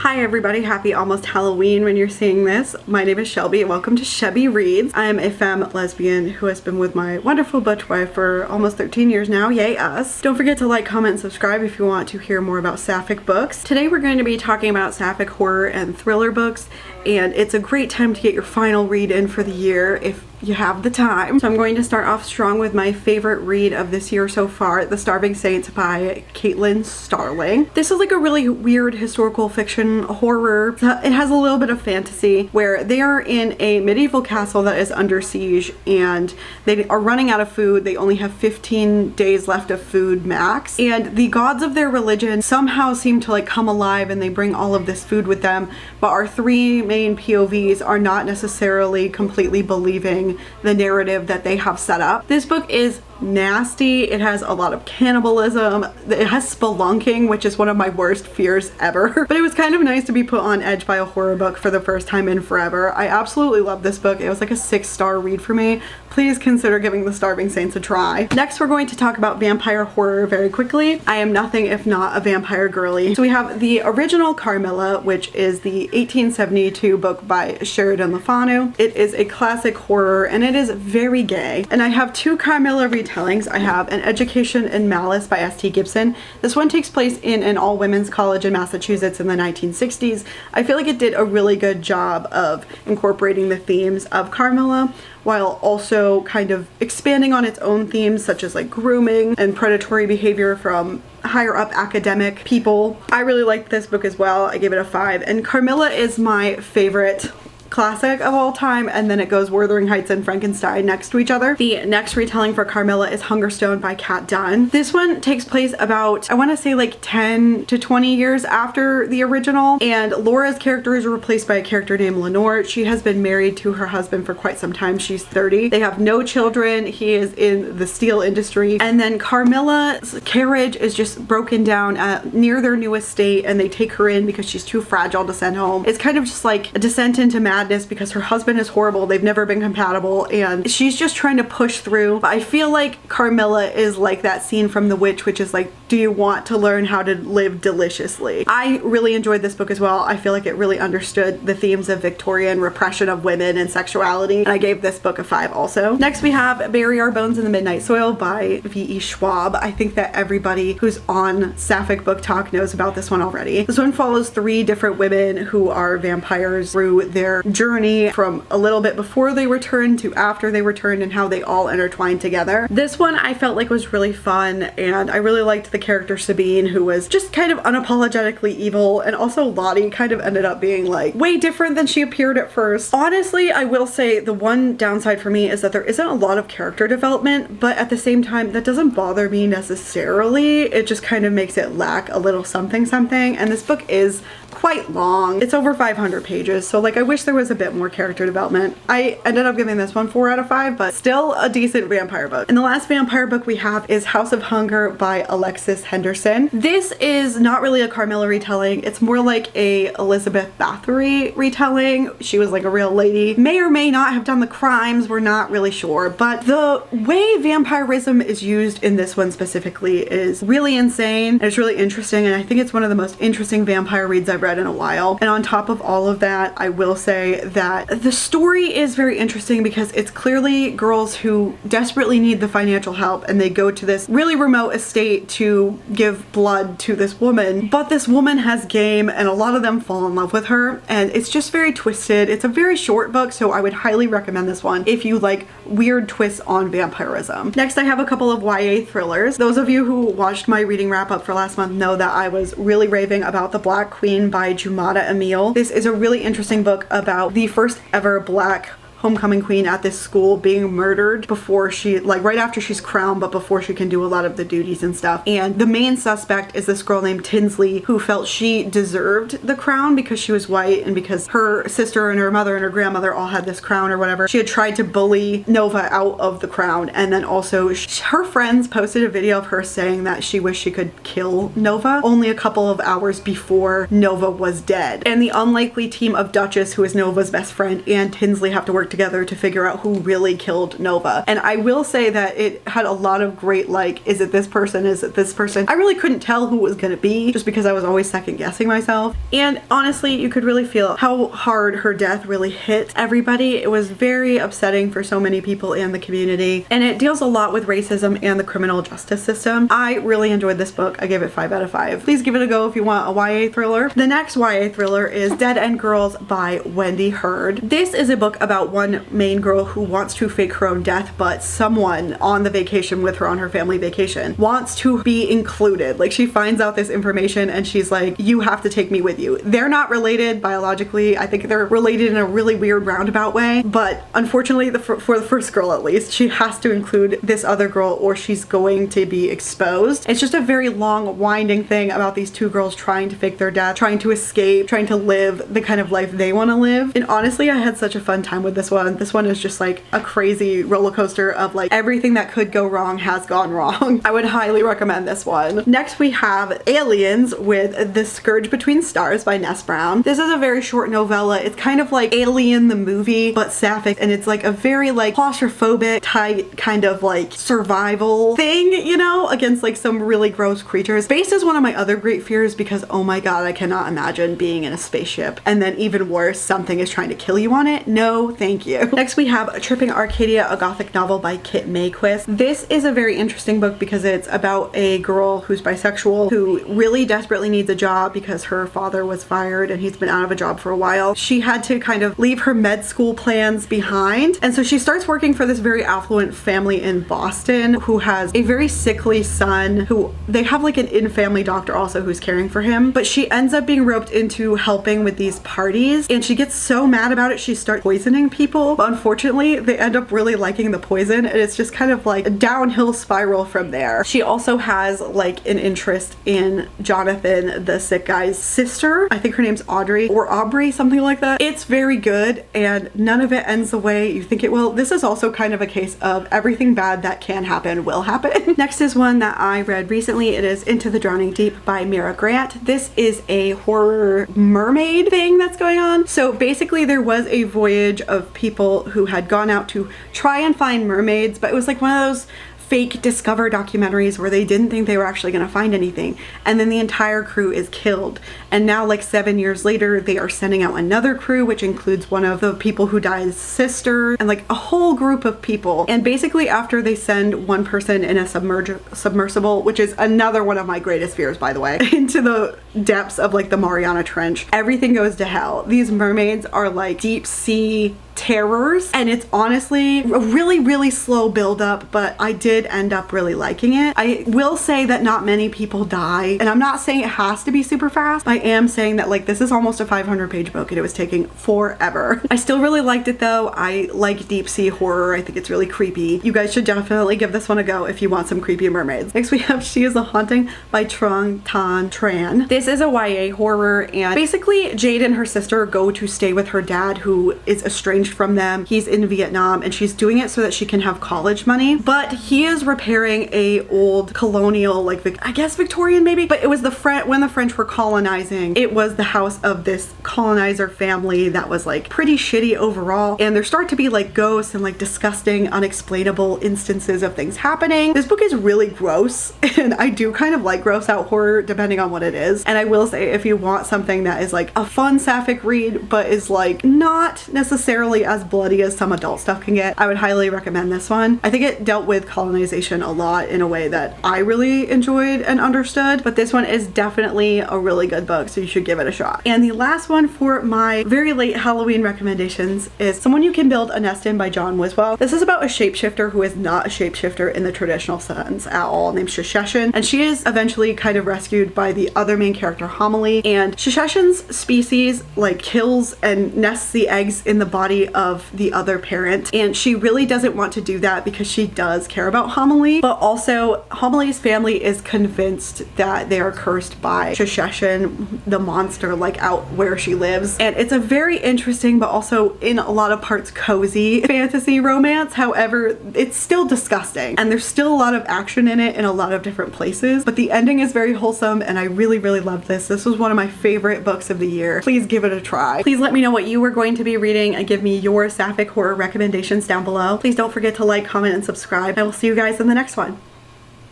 Hi everybody, happy almost Halloween when you're seeing this. My name is Shelby and welcome to Shelby Reads. I am a femme lesbian who has been with my wonderful butch wife for almost 13 years now, yay us. Don't forget to like, comment, and subscribe if you want to hear more about Sapphic books. Today we're going to be talking about Sapphic horror and thriller books, and it's a great time to get your final read in for the year if you have the time. So I'm going to start off strong with my favorite read of this year so far, The Starving Saints by Caitlin Starling. This is like a really weird historical fiction horror. It has a little bit of fantasy where they are in a medieval castle that is under siege and they are running out of food. They only have 15 days left of food max, and the gods of their religion somehow seem to like come alive and they bring all of this food with them, but our three main POVs are not necessarily completely believing the narrative that they have set up. This book is nasty. It has a lot of cannibalism. It has spelunking, which is one of my worst fears ever. But it was kind of nice to be put on edge by a horror book for the first time in forever. I absolutely love this book. It was like a 6-star read for me. Please consider giving The Starving Saints a try. Next, we're going to talk about vampire horror very quickly. I am nothing if not a vampire girly. So we have the original Carmilla, which is the 1872 book by Sheridan Fanu. It is a classic horror and it is very gay. And I have two Carmilla retellings. I have An Education in Malice by S.T. Gibson. This one takes place in an all-women's college in Massachusetts in the 1960s. I feel like it did a really good job of incorporating the themes of Carmilla while also kind of expanding on its own themes such as like grooming and predatory behavior from higher up academic people. I really liked this book as well. I gave it a 5, and Carmilla is my favorite classic of all time, and then it goes Wuthering Heights and Frankenstein next to each other. The next retelling for Carmilla is Hungerstone by Kat Dunn. This one takes place about, I want to say like 10 to 20 years after the original, and Laura's character is replaced by a character named Lenore. She has been married to her husband for quite some time. She's 30. They have no children. He is in the steel industry, and then Carmilla's carriage is just broken down near their new estate, and they take her in because she's too fragile to send home. It's kind of just like a descent into madness because her husband is horrible. They've never been compatible and she's just trying to push through. But I feel like Carmilla is like that scene from The Witch, which is like, do you want to learn how to live deliciously? I really enjoyed this book as well. I feel like it really understood the themes of Victorian repression of women and sexuality, and I gave this book a 5 also. Next we have Bury Our Bones in the Midnight Soil by V.E. Schwab. I think that everybody who's on Sapphic Book Talk knows about this one already. This one follows 3 different women who are vampires through their journey from a little bit before they returned to after they returned and how they all intertwine together. This one I felt like was really fun, and I really liked the character Sabine, who was just kind of unapologetically evil, and also Lottie kind of ended up being like way different than she appeared at first. Honestly, I will say the one downside for me is that there isn't a lot of character development, but at the same time that doesn't bother me necessarily. It just kind of makes it lack a little something something, and this book is quite long. It's over 500 pages, so like I wish there was a bit more character development. I ended up giving this one 4 out of 5, but still a decent vampire book. And the last vampire book we have is House of Hunger by Alexis Henderson. This is not really a Carmilla retelling. It's more like a Elizabeth Bathory retelling. She was like a real lady. May or may not have done the crimes, we're not really sure, but the way vampirism is used in this one specifically is really insane, and it's really interesting, and I think it's one of the most interesting vampire reads I've read in a while. And on top of all of that, I will say that the story is very interesting because it's clearly girls who desperately need the financial help, and they go to this really remote estate to give blood to this woman, but this woman has game and a lot of them fall in love with her, and it's just very twisted. It's a very short book, so I would highly recommend this one if you like weird twists on vampirism. Next, I have a couple of YA thrillers. Those of you who watched my reading wrap up for last month know that I was really raving about The Black Queen by Jumata Emill. This is a really interesting book about the first ever Black homecoming queen at this school being murdered before she, like right after she's crowned, but before she can do a lot of the duties and stuff. And the main suspect is this girl named Tinsley, who felt she deserved the crown because she was white and because her sister and her mother and her grandmother all had this crown or whatever. She had tried to bully Nova out of the crown, and then also her friends posted a video of her saying that she wished she could kill Nova only a couple of hours before Nova was dead. And the unlikely team of Duchess, who is Nova's best friend, and Tinsley have to work together to figure out who really killed Nova. And I will say that it had a lot of great, like, is it this person? Is it this person? I really couldn't tell who it was gonna be just because I was always second guessing myself. And honestly, you could really feel how hard her death really hit everybody. It was very upsetting for so many people in the community, and it deals a lot with racism and the criminal justice system. I really enjoyed this book. I gave it 5 out of 5. Please give it a go if you want a YA thriller. The next YA thriller is Dead End Girls by Wendy Hurd. This is a book about one main girl who wants to fake her own death, but someone on the vacation with her on her family vacation wants to be included. Like, she finds out this information and she's like, you have to take me with you. They're not related biologically. I think they're related in a really weird roundabout way, but unfortunately for the first girl at least, she has to include this other girl or she's going to be exposed. It's just a very long winding thing about these two girls trying to fake their death, trying to escape, trying to live the kind of life they want to live. And honestly, I had such a fun time with this one. This one is just like a crazy roller coaster of like everything that could go wrong has gone wrong. I would highly recommend this one. Next we have Aliens with The Scourge Between Stars by Ness Brown. This is a very short novella. It's kind of like Alien the movie, but Sapphic, and it's like a very like claustrophobic type kind of like survival thing, you know, against like some really gross creatures. Space is one of my other great fears because oh my god, I cannot imagine being in a spaceship and then even worse, something is trying to kill you on it. No, thank you. Next we have Tripping Arcadia, a gothic novel by Kit Mayquist. This is a very interesting book because it's about a girl who's bisexual who really desperately needs a job because her father was fired and he's been out of a job for a while. She had to kind of leave her med school plans behind, and so she starts working for this very affluent family in Boston who has a very sickly son who they have like an in-family doctor also who's caring for him, but she ends up being roped into helping with these parties and she gets so mad about it she starts poisoning people, but unfortunately they end up really liking the poison and it's just kind of like a downhill spiral from there. She also has like an interest in Jonathan, the sick guy's sister. I think her name's Audrey or Aubrey, something like that. It's very good and none of it ends the way you think it will. This is also kind of a case of everything bad that can happen will happen. Next is one that I read recently. It is Into the Drowning Deep by Mira Grant. This is a horror mermaid thing that's going on. So basically there was a voyage of people who had gone out to try and find mermaids, but it was like one of those fake Discover documentaries where they didn't think they were actually going to find anything, and then the entire crew is killed. And now like 7 years later they are sending out another crew which includes one of the people who died's sister and like a whole group of people. And basically after they send one person in a submersible, which is another one of my greatest fears by the way, into the depths of like the Mariana Trench, everything goes to hell. These mermaids are like deep sea terrors and it's honestly a really slow build up, but I did end up really liking it. I will say that not many people die, and I'm not saying it has to be super fast. I am saying that like this is almost a 500-page book and it was taking forever. I still really liked it though. I like deep sea horror. I think it's really creepy. You guys should definitely give this one a go if you want some creepy mermaids. Next we have She Is a Haunting by Trang, Tran. This is a YA horror and basically Jade and her sister go to stay with her dad who is estranged from them. He's in Vietnam and she's doing it so that she can have college money, but he is repairing a old colonial, like I guess Victorian maybe, but it was when the French were colonizing, it was the house of this colonizer family that was like pretty shitty overall, and there start to be like ghosts and like disgusting unexplainable instances of things happening. This book is really gross and I do kind of like gross out horror depending on what it is, and I will say if you want something that is like a fun sapphic read but is like not necessarily as bloody as some adult stuff can get, I would highly recommend this one. I think it dealt with colonization a lot in a way that I really enjoyed and understood, but this one is definitely a really good book, so you should give it a shot. And the last one for my very late Halloween recommendations is Someone You Can Build a Nest In by John Wiswell. This is about a shapeshifter who is not a shapeshifter in the traditional sense at all, named Sheshin, and she is eventually kind of rescued by the other main character, Homily, and Sheshin's species like kills and nests the eggs in the body of the other parent, and she really doesn't want to do that because she does care about Homily, but also Homily's family is convinced that they are cursed by Sheshin, the monster, like out where she lives. And it's a very interesting but also in a lot of parts cozy fantasy romance. However, it's still disgusting and there's still a lot of action in it in a lot of different places, but the ending is very wholesome and I really loved this. This was one of my favorite books of the year. Please give it a try. Please let me know what you were going to be reading and give me your Sapphic horror recommendations down below. Please don't forget to like, comment, and subscribe. I will see you guys in the next one.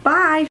Bye!